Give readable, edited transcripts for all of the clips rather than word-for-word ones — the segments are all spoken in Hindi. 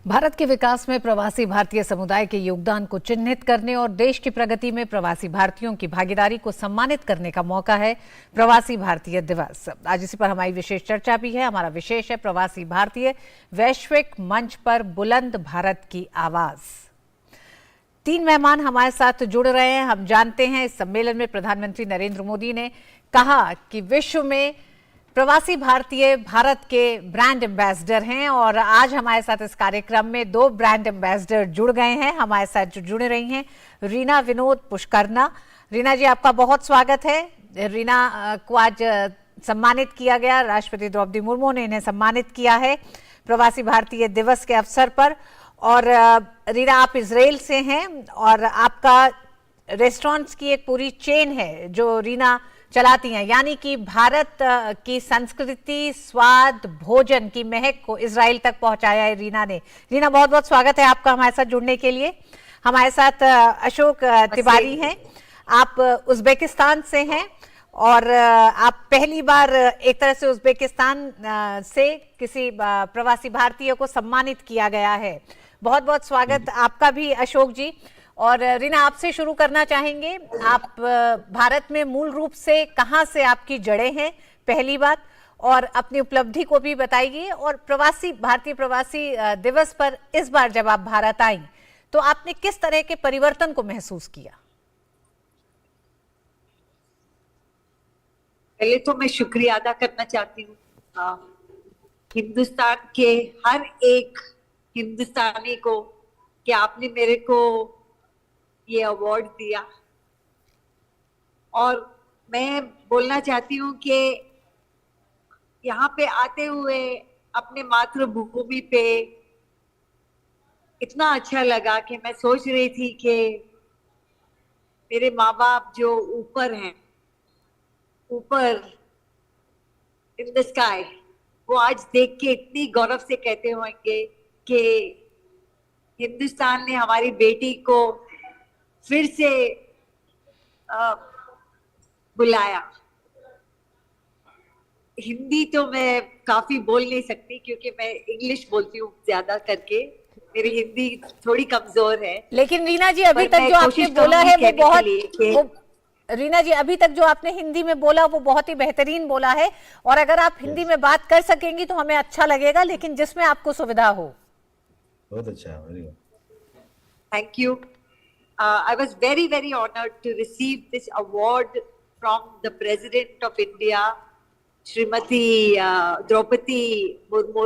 भारत के विकास में प्रवासी भारतीय समुदाय के योगदान को चिन्हित करने और देश की प्रगति में प्रवासी भारतीयों की भागीदारी को सम्मानित करने का मौका है प्रवासी भारतीय दिवस। आज इसी पर हमारी विशेष चर्चा भी है। हमारा विशेष है प्रवासी भारतीय, वैश्विक मंच पर बुलंद भारत की आवाज। 3 मेहमान हमारे साथ जुड़ रहे हैं। हम जानते हैं इस सम्मेलन में प्रधानमंत्री नरेंद्र मोदी ने कहा कि विश्व में प्रवासी भारतीय भारत के ब्रांड एम्बेसडर हैं और आज हमारे साथ इस कार्यक्रम में 2 ब्रांड एम्बेसडर जुड़ गए हैं। हमारे साथ जुड़ रही हैं रीना विनोद पुष्करना। रीना जी, आपका बहुत स्वागत है। रीना को आज सम्मानित किया गया, राष्ट्रपति द्रौपदी मुर्मू ने इन्हें सम्मानित किया है प्रवासी भारतीय दिवस के अवसर पर। और रीना, आप इजराइल से हैं और आपका रेस्टोरेंट्स की एक पूरी चेन है जो रीना चलाती हैं, यानी कि भारत की संस्कृति, स्वाद, भोजन की महक को इजराइल तक पहुंचाया है रीना ने। रीना, बहुत बहुत स्वागत है आपका हमारे साथ जुड़ने के लिए। हमारे साथ अशोक तिवारी हैं, आप उज्बेकिस्तान से हैं और आप पहली बार एक तरह से उज्बेकिस्तान से किसी प्रवासी भारतीय को सम्मानित किया गया है। बहुत बहुत स्वागत आपका भी अशोक जी। और रीना, आपसे शुरू करना चाहेंगे। आप भारत में मूल रूप से कहां से आपकी जड़ें हैं, पहली बात, और अपनी उपलब्धि को भी बताइए। और भारतीय प्रवासी दिवस पर इस बार जब आप भारत आई तो आपने किस तरह के परिवर्तन को महसूस किया? पहले तो मैं शुक्रिया अदा करना चाहती हूँ हिंदुस्तान के हर एक हिंदुस्तानी को कि आपने मेरे को ये अवार्ड दिया। और मैं बोलना चाहती हूँ कि यहाँ पे आते हुए अपने मातृभूमि पे इतना अच्छा लगा कि मैं सोच रही थी कि मेरे माँ बाप जो ऊपर हैं, ऊपर इन द स्काई, वो आज देख के इतनी गौरव से कहते होंगे कि हिंदुस्तान ने हमारी बेटी को फिर से बुलाया। हिंदी तो मैं काफी बोल नहीं सकती क्योंकि मैं इंग्लिश बोलती हूँ ज्यादा करके, मेरी हिंदी थोड़ी कमजोर है। लेकिन रीना जी, अभी तक जो आपने बोला है वो बहुत रीना जी, अभी तक जो आपने हिंदी में बोला वो बहुत ही बेहतरीन बोला है। और अगर आप हिंदी में बात कर सकेंगी तो हमें अच्छा लगेगा, लेकिन जिसमें आपको सुविधा हो। बहुत अच्छा, thank you. I was very, very honored to receive this award from the President of India, Srimati Draupadi Murmu.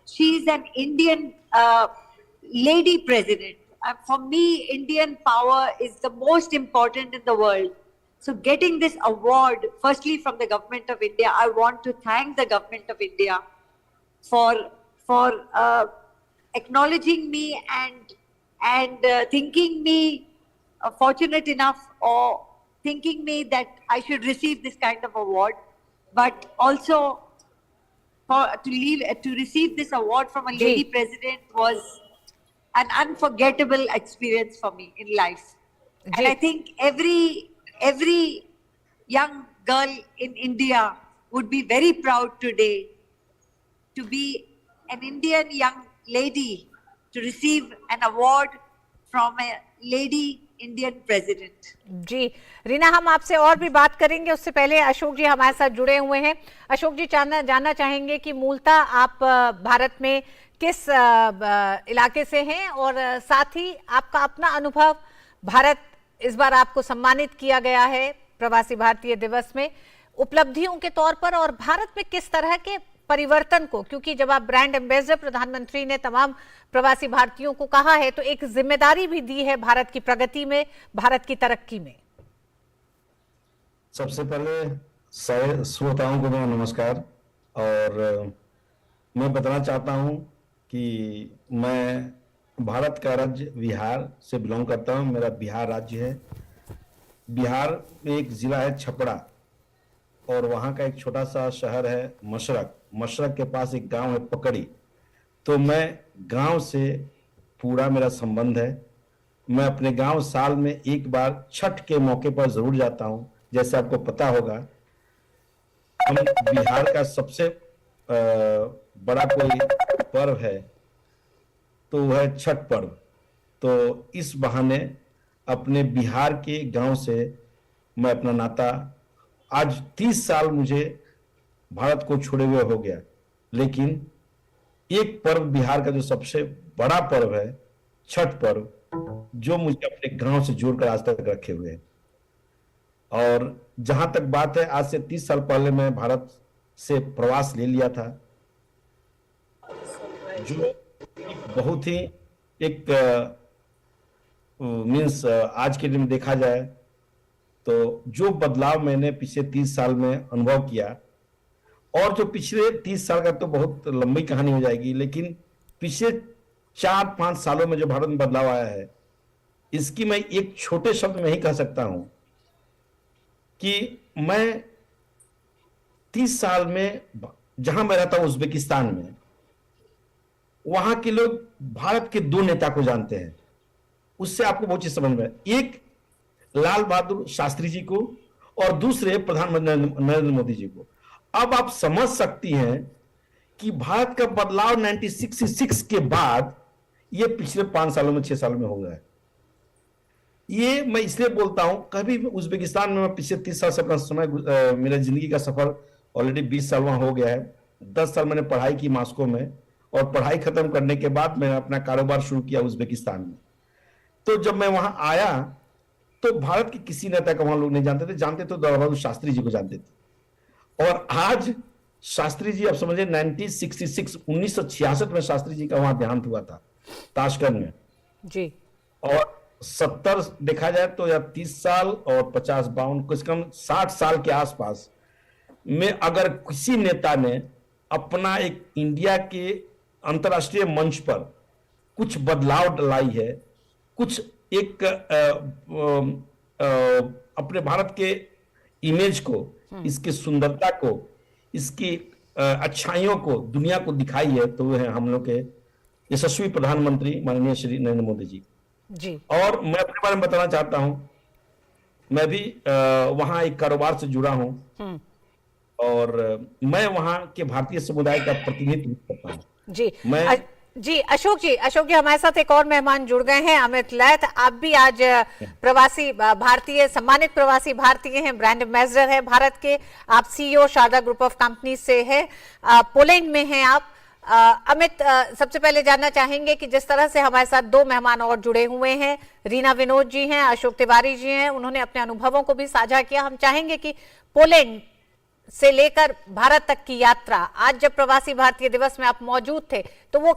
She is an Indian lady president. For me, Indian power is the most important in the world. So getting this award, firstly from the government of India, I want to thank the government of India for acknowledging me and thinking me fortunate enough, or thinking me that I should receive this kind of award, but also to receive this award from a lady president was an unforgettable experience for me in life. And I think every young girl in India would be very proud today to be an Indian young lady, to receive an award from a lady Indian president. जी रीना, हम आपसे और भी बात करेंगे, उससे पहले अशोक जी हमारे साथ जुड़े हुए हैं। अशोक जी, जानना चाहेंगे कि मूलतः आप भारत में किस इलाके से हैं और साथ ही आपका अपना अनुभव, भारत इस बार आपको सम्मानित किया गया है प्रवासी भारतीय दिवस में, उपलब्धियों के तौर पर और भारत में किस तरह के परिवर्तन को, क्योंकि जब आप ब्रांड एम्बेसडर, प्रधानमंत्री ने तमाम प्रवासी भारतीयों को कहा है तो एक जिम्मेदारी भी दी है भारत की प्रगति में, भारत की तरक्की में। सबसे पहले सारे श्रोताओं को मेरा नमस्कार। और मैं बताना चाहता हूं कि मैं भारत का राज्य बिहार से बिलोंग करता हूं। मेरा बिहार राज्य है। बिहार में एक जिला है छपरा और वहाँ का एक छोटा सा शहर है मशरक। मशरक के पास एक गांव है पकड़ी। तो मैं गांव से पूरा मेरा संबंध है। मैं अपने गांव साल में एक बार छठ के मौके पर जरूर जाता हूं। जैसे आपको पता होगा, हम बिहार का सबसे बड़ा कोई पर्व है तो वह है छठ पर्व। तो इस बहाने अपने बिहार के गांव से मैं अपना नाता, आज 30 साल मुझे भारत को छोड़े हुए हो गया, लेकिन एक पर्व बिहार का जो सबसे बड़ा पर्व है छठ पर्व, जो मुझे अपने गांव से जोड़कर आज तक रखे हुए है। और जहां तक बात है, आज से 30 साल पहले मैं भारत से प्रवास ले लिया था, जो बहुत ही एक मीन्स आज के दिन में देखा जाए तो जो बदलाव मैंने पिछले 30 साल में अनुभव किया, और जो पिछले 30 साल का तो बहुत लंबी कहानी हो जाएगी, लेकिन पिछले 4-5 सालों में जो भारत में बदलाव आया है, इसकी मैं एक छोटे शब्द में ही कह सकता हूं कि मैं 30 साल में जहां मैं रहता हूं उज्बेकिस्तान में, वहां के लोग भारत के 2 नेता को जानते हैं। उससे आपको बहुत चीज समझ में, एक लाल बहादुर शास्त्री जी को और दूसरे प्रधानमंत्री नरेंद्र मोदी जी को। अब आप समझ सकती हैं कि भारत का बदलाव 1966 के बाद ये पिछले 5 सालों में 6 सालों में हो गया है। ये मैं इसलिए बोलता हूं, कभी उज्बेकिस्तान में मैं पिछले 30 साल से अपना समय, मेरा जिंदगी का सफर ऑलरेडी 20 साल वहां हो गया है। 10 साल मैंने पढ़ाई की मॉस्को में, और पढ़ाई खत्म करने के बाद मैंने अपना कारोबार शुरू किया उज्बेकिस्तान में। तो जब मैं वहां आया तो भारत के किसी नेता को वहां लोग नहीं जानते थे, जानते तो लाल बहादुर शास्त्री जी को जानते थे। और आज शास्त्री जी, आप समझे 1966 में शास्त्री जी का वहां देहांत हुआ था ताशकंद में जी। और 70 देखा जाए तो या 30 साल और 50-52 कुछ कम 60 साल के आसपास में अगर किसी नेता ने अपना एक इंडिया के अंतर्राष्ट्रीय मंच पर कुछ बदलाव लाई है, कुछ एक अपने भारत के इमेज को, इसकी सुंदरता को, इसकी अच्छाइयों को दुनिया को दिखाई है, तो वो है हम लोग के यशस्वी प्रधानमंत्री माननीय श्री नरेंद्र मोदी जी जी। और मैं अपने बारे में बताना चाहता हूं, मैं भी वहां एक कारोबार से जुड़ा हूं और मैं वहां के भारतीय समुदाय का प्रतिनिधित्व करता हूं। जी जी अशोक जी हमारे साथ एक और मेहमान जुड़ गए हैं, अमित लैथ। आप भी आज प्रवासी भारतीय, सम्मानित प्रवासी भारतीय हैं, ब्रांड एम्बेसडर है भारत के। आप CEO Sharda group of company से हैं, पोलैंड में हैं आप। अमित, सबसे पहले जानना चाहेंगे कि जिस तरह से हमारे साथ 2 मेहमान और जुड़े हुए हैं, रीना विनोद जी हैं, अशोक तिवारी जी हैं, उन्होंने अपने अनुभवों को भी साझा किया। हम चाहेंगे कि पोलैंड से लेकर भारत तक की यात्रा, आज जब प्रवासी भारतीय दिवस में आप मौजूद थे, तो वो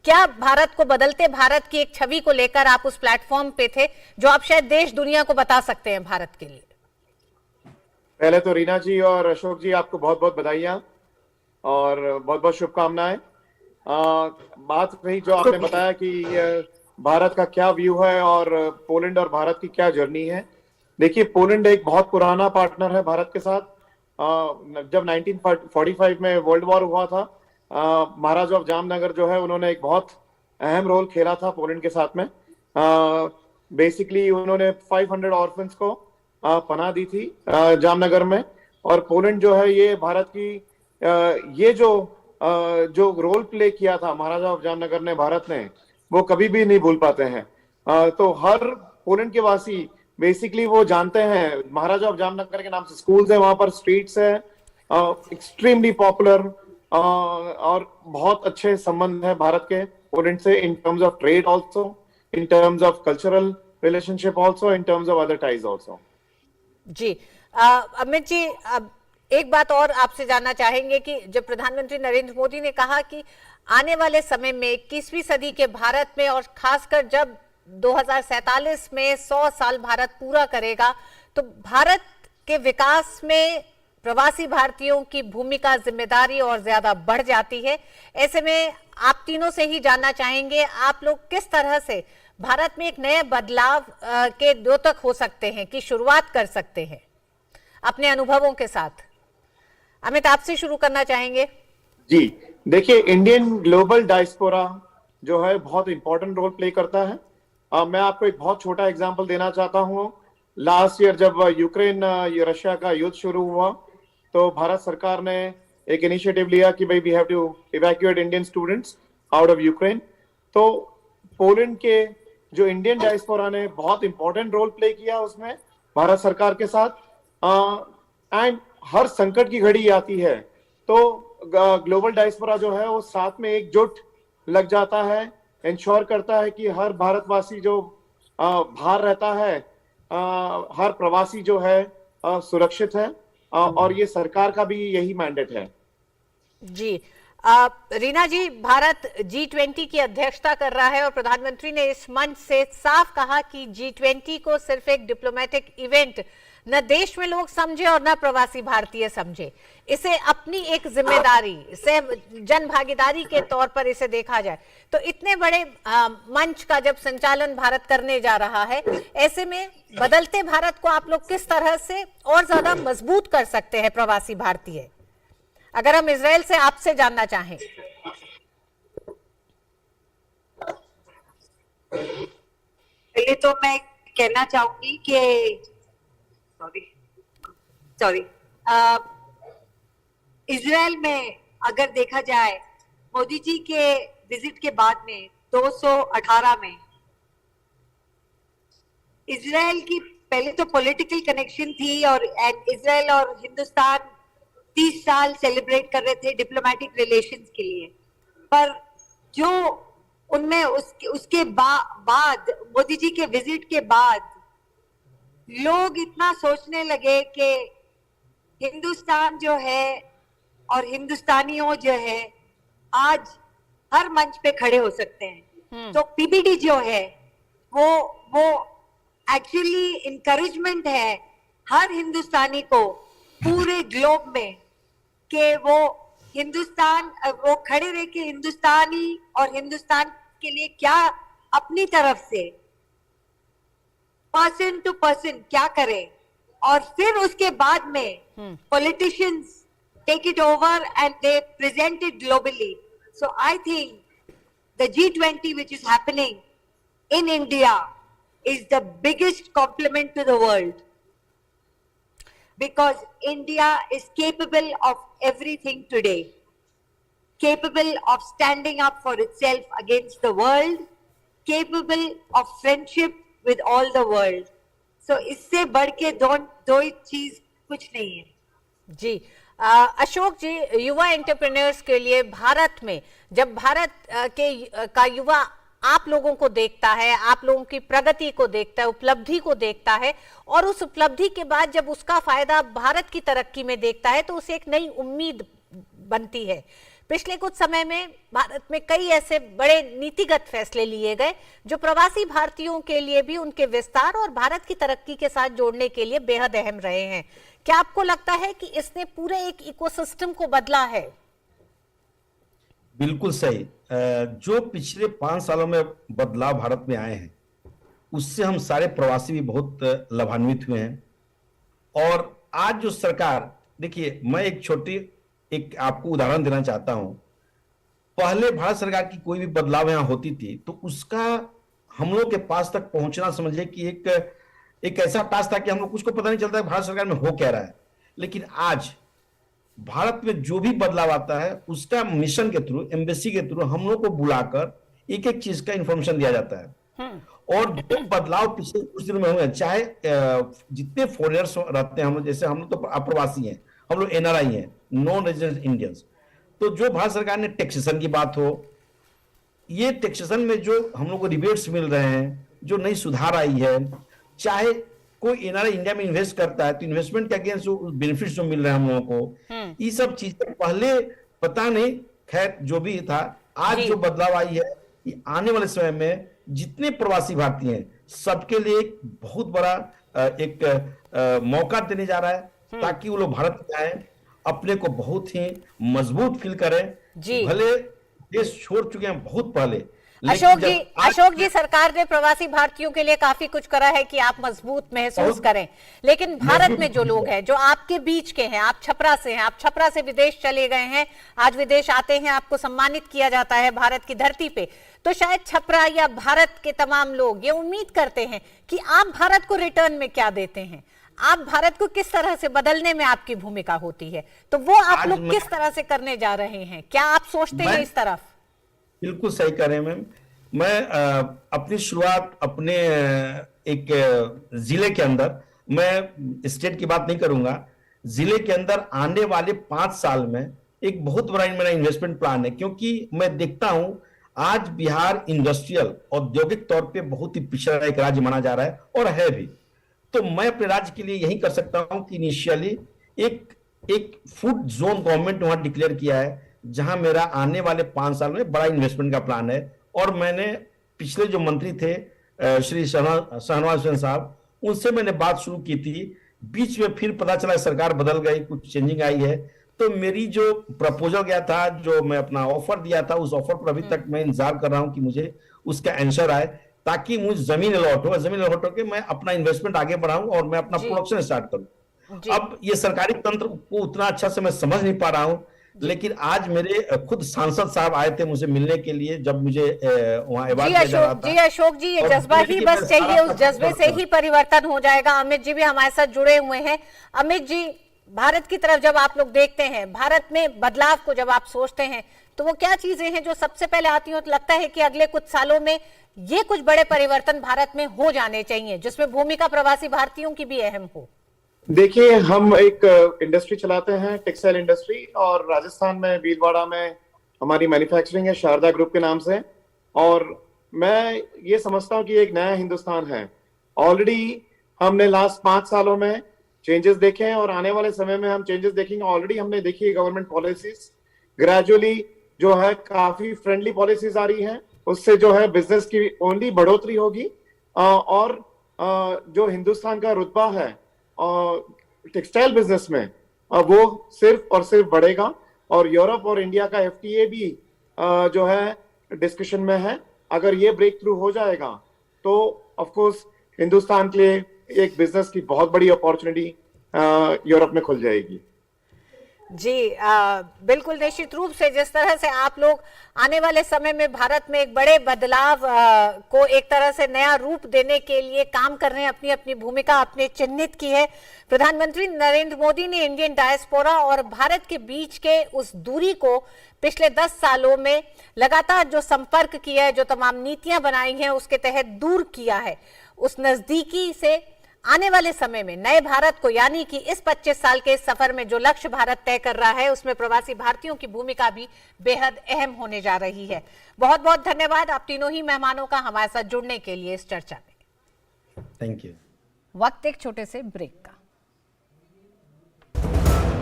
क्या भारत को, बदलते भारत की एक छवि को लेकर आप उस प्लेटफॉर्म पे थे जो आप शायद देश दुनिया को बता सकते हैं भारत के लिए? पहले तो रीना जी और अशोक जी, आपको बहुत बहुत बधाइयां और बहुत बहुत शुभकामनाएं। बात रही जो आपने बताया कि भारत का क्या व्यू है और पोलैंड और भारत की क्या जर्नी है। देखिए, पोलैंड एक बहुत पुराना पार्टनर है भारत के साथ। जब 1945 में वर्ल्ड वॉर हुआ था, महाराजा ऑफ जामनगर जो है, उन्होंने एक बहुत अहम रोल खेला था पोलैंड के साथ में। बेसिकली उन्होंने 500 ऑर्फन्स को पनाह दी थी जामनगर में। और पोलैंड जो है, ये भारत की ये जो रोल प्ले किया था महाराजा ऑफ जामनगर ने, भारत ने, वो कभी भी नहीं भूल पाते हैं। तो हर पोलैंड के वासी बेसिकली वो जानते हैं, महाराजा ऑफ जामनगर के नाम से स्कूल्स है, वहां पर स्ट्रीट्स है, एक्सट्रीमली पॉपुलर, और बहुत अच्छे संबंध है भारत के पोलैंड से, in terms of trade also, in terms of cultural relationship also, in terms of other ties also. जी अमित जी, एक बात और आपसे जानना चाहेंगे कि जब प्रधानमंत्री नरेंद्र मोदी ने कहा कि आने वाले समय में 21वीं सदी के भारत में, और खासकर जब 2047 में 100 साल भारत पूरा करेगा, तो भारत के विकास में प्रवासी भारतीयों की भूमिका, जिम्मेदारी और ज्यादा बढ़ जाती है। ऐसे में आप तीनों से ही जानना चाहेंगे, आप लोग किस तरह से भारत में एक नए बदलाव के द्योतक हो सकते हैं, की शुरुआत कर सकते हैं अपने अनुभवों के साथ? अमित, आपसे शुरू करना चाहेंगे। जी, देखिए, इंडियन ग्लोबल डायस्पोरा जो है बहुत इंपॉर्टेंट रोल प्ले करता है। मैं आपको एक बहुत छोटा एग्जांपल देना चाहता हूं। लास्ट ईयर जब यूक्रेन रशिया का युद्ध शुरू हुआ, तो भारत सरकार ने एक इनिशिएटिव लिया कि भाई we have to evacuate Indian students out of Ukraine. तो पोलैंड के जो इंडियन डायस्पोरा ने बहुत इंपॉर्टेंट रोल प्ले किया उसमें भारत सरकार के साथ। एंड हर संकट की घड़ी आती है तो ग्लोबल डायस्पोरा जो है वो साथ में एकजुट लग जाता है, इंश्योर करता है कि हर भारतवासी जो बाहर रहता है, हर प्रवासी जो है सुरक्षित है। और ये सरकार का भी यही मैंडेट है। जी रीना जी, भारत G20 की अध्यक्षता कर रहा है और प्रधानमंत्री ने इस मंच से साफ कहा कि G20 को सिर्फ एक डिप्लोमेटिक इवेंट न देश में लोग समझे और न प्रवासी भारतीय समझे, इसे अपनी एक जिम्मेदारी से जन भागीदारी के तौर पर इसे देखा जाए। तो इतने बड़े मंच का जब संचालन भारत करने जा रहा है, ऐसे में बदलते भारत को आप लोग किस तरह से और ज्यादा मजबूत कर सकते हैं प्रवासी भारतीय, अगर हम इजराइल से आपसे जानना चाहें? पहले तो मैं कहना चाहूंगी कि सॉरी इजराइल में अगर देखा जाए मोदी जी के विजिट के बाद में 218 में इजराइल की पहले तो पॉलिटिकल कनेक्शन थी और इजराइल और हिंदुस्तान 30 साल सेलिब्रेट कर रहे थे डिप्लोमेटिक रिलेशंस के लिए, पर जो उनमें उसके बाद मोदी जी के विजिट के बाद लोग इतना सोचने लगे कि हिंदुस्तान जो है और हिंदुस्तानियों जो है आज हर मंच पे खड़े हो सकते हैं। तो पीबीडी जो है वो एक्चुअली इनकरेजमेंट है हर हिंदुस्तानी को पूरे ग्लोब में कि वो हिंदुस्तान वो खड़े रह के हिंदुस्तानी और हिंदुस्तान के लिए क्या अपनी तरफ से पर्सन टू पर्सन क्या करें, और फिर उसके बाद में politicians take it over and they present it globally. So I think the G20 which is happening in India is the biggest compliment to the world, because India is capable of everything today, capable of standing up for itself against the world, capable of friendship with all the world. So इससे बढ़ के दो चीज कुछ नहीं है। जी अशोक जी, युवा एंटरप्रेन्योर्स के लिए भारत में जब भारत का युवा आप लोगों को देखता है, आप लोगों की प्रगति को देखता है, उपलब्धि को देखता है, और उस उपलब्धि के बाद जब उसका फायदा भारत की तरक्की में देखता है तो उसे एक नई उम्मीद बनती है। पिछले कुछ समय में भारत में कई ऐसे बड़े नीतिगत फैसले लिए गए जो प्रवासी भारतीयों के लिए भी उनके विस्तार और भारत की तरक्की के साथ जोड़ने के लिए बेहद अहम रहे हैं। क्या आपको लगता है कि इसने पूरे एक इकोसिस्टम को बदला है? बिल्कुल सही। जो पिछले 5 सालों में बदलाव भारत में आए हैं उससे हम सारे प्रवासी भी बहुत लाभान्वित हुए हैं। और आज जो सरकार, देखिए मैं एक आपको उदाहरण देना चाहता हूं। पहले भारत सरकार की कोई भी बदलाव यहां होती थी तो उसका हम लोग के पास तक पहुंचना समझिए कि एक ऐसा टास्क था कि हम लोग कुछ को पता नहीं चलता है भारत सरकार में हो क्या रहा है। लेकिन आज भारत में जो भी बदलाव आता है उसका मिशन के थ्रू, एम्बेसी के थ्रू हम लोग को बुलाकर एक एक चीज का इंफॉर्मेशन दिया जाता है। और जो बदलाव पिछले कुछ दिनों में हुए, चाहे जितने फॉरेनर्स रहते हैं, हम लोग जैसे हम लोग तो अप्रवासी हैं, हम लोग NRI हैं, नॉन रेजिडेंट इंडियंस, तो जो भारत सरकार ने टैक्सेशन की बात हो, ये टैक्सेशन में जो हम लोग को रिबेट्स मिल रहे हैं, जो नई सुधार आई है, चाहे कोई NRI इंडिया में इन्वेस्ट करता है तो इन्वेस्टमेंट के अगेंस्ट जो बेनिफिट्स जो मिल रहे हैं हम लोगों को, ये सब चीजें पहले पता नहीं, खैर जो भी था, आज जो बदलाव आई है ये आने वाले समय में जितने प्रवासी भारतीय हैं सबके लिए एक बहुत बड़ा एक मौका देने जा रहा है ताकि वो लोग भारत में आए, अपने को बहुत ही मजबूत फील करें। भले देश छोड़ चुके हैं बहुत पहले। अशोक जी, सरकार ने प्रवासी भारतीयों के लिए काफी कुछ करा है कि आप मजबूत महसूस करें, लेकिन भारत में जो लोग हैं, जो आपके बीच के हैं, आप छपरा से हैं, आप छपरा से विदेश चले गए हैं, आज विदेश आते हैं, आपको सम्मानित किया जाता है भारत की धरती पे, तो शायद छपरा या भारत के तमाम लोग ये उम्मीद करते हैं कि आप भारत को रिटर्न में क्या देते हैं, आप भारत को किस तरह से बदलने में आपकी भूमिका होती है, तो वो आप लोग किस तरह से करने जा रहे हैं? क्या आप सोचते हैं इस तरफ? बिल्कुल सही कह रहे हैं मैम। मैं अपनी शुरुआत अपने एक जिले के अंदर, मैं स्टेट की बात नहीं करूंगा, जिले के अंदर आने वाले 5 साल में एक बहुत बड़ा मेरा इन्वेस्टमेंट प्लान है, क्योंकि मैं देखता हूं आज बिहार इंडस्ट्रियल औद्योगिक तौर पे बहुत ही पिछड़ा एक राज्य माना जा रहा है और है भी। तो मैं अपने राज्य के लिए यही कर सकता हूं कि इनिशियली एक एक फूड जोन गवर्नमेंट ने वहां डिक्लेयर किया है, जहां मेरा आने वाले 5 साल में बड़ा इन्वेस्टमेंट का प्लान है। और मैंने पिछले जो मंत्री थे श्री शाहनवाज हुसैन साहब, उनसे मैंने बात शुरू की थी। बीच में फिर पता चला सरकार बदल गई, कुछ चेंजिंग आई है, तो मेरी जो प्रपोजल गया था, जो मैं अपना ऑफर दिया था, उस ऑफर पर अभी तक मैं इंतजार कर रहा हूं कि मुझे उसका आंसर आए, ताकि मुझे जमीन अलॉट हो, जमीन अलॉट होकर मैं अपना इन्वेस्टमेंट आगे बढ़ाऊं और मैं अपना प्रोडक्शन स्टार्ट करूं। अब ये सरकारी तंत्र को उतना अच्छा से मैं समझ नहीं पा रहा हूं, लेकिन आज मेरे खुद सांसद साहब आए थे मुझे मिलने के लिए, जब मुझे वहां अवार्ड दिया जा रहा था। जी अशोक जी, ये जज्बा ही बस चाहिए, उस जज्बे से ही परिवर्तन हो जाएगा। अमित जी भी हमारे साथ जुड़े हुए हैं। अमित जी, भारत की तरफ जब आप लोग देखते हैं, भारत में बदलाव को जब आप सोचते हैं, तो वो क्या चीजें हैं जो सबसे पहले आती हो? तो लगता है कि अगले कुछ सालों में ये कुछ बड़े परिवर्तन भारत में हो जाने चाहिए, जिसमें भूमिका प्रवासी भारतीयों की भी अहम हो। देखिए, हम एक इंडस्ट्री चलाते हैं, टेक्सटाइल इंडस्ट्री, और राजस्थान में भीलवाड़ा में हमारी मैन्युफैक्चरिंग है शारदा ग्रुप के नाम से। और मैं ये समझता हूँ कि एक नया हिंदुस्तान है। ऑलरेडी हमने लास्ट 5 सालों में चेंजेस देखे हैं और आने वाले समय में हम चेंजेस देखेंगे। ऑलरेडी हमने देखी है गवर्नमेंट पॉलिसीज ग्रेजुअली जो है काफी फ्रेंडली पॉलिसीज आ रही हैं, उससे जो है बिजनेस की ओनली बढ़ोतरी होगी और जो हिंदुस्तान का रुतबा है टेक्सटाइल बिजनेस में वो सिर्फ और सिर्फ बढ़ेगा। और यूरोप और इंडिया का FTA भी जो है डिस्कशन में है। अगर ये ब्रेक थ्रू हो जाएगा तो ऑफ कोर्स हिंदुस्तान के लिए एक बिजनेस की बहुत बड़ी अपॉर्चुनिटी यूरोप में खुल जाएगी। जी बिल्कुल, निश्चित रूप से जिस तरह से आप लोग आने वाले समय में भारत में एक बड़े बदलाव को एक तरह से नया रूप देने के लिए काम कर रहे हैं, अपनी अपनी भूमिका आपने चिन्हित की है। प्रधानमंत्री नरेंद्र मोदी ने इंडियन डायस्पोरा और भारत के बीच के उस दूरी को पिछले 10 सालों में लगातार जो संपर्क किया है, जो तमाम नीतियां बनाई हैं, उसके तहत दूर किया है। उस नजदीकी से आने वाले समय में नए भारत को, यानी कि इस 25 साल के सफर में जो लक्ष्य भारत तय कर रहा है, उसमें प्रवासी भारतीयों की भूमिका भी बेहद अहम होने जा रही है। बहुत बहुत धन्यवाद आप तीनों ही मेहमानों का हमारे साथ जुड़ने के लिए इस चर्चा में। Thank you. वक्त एक छोटे से ब्रेक का।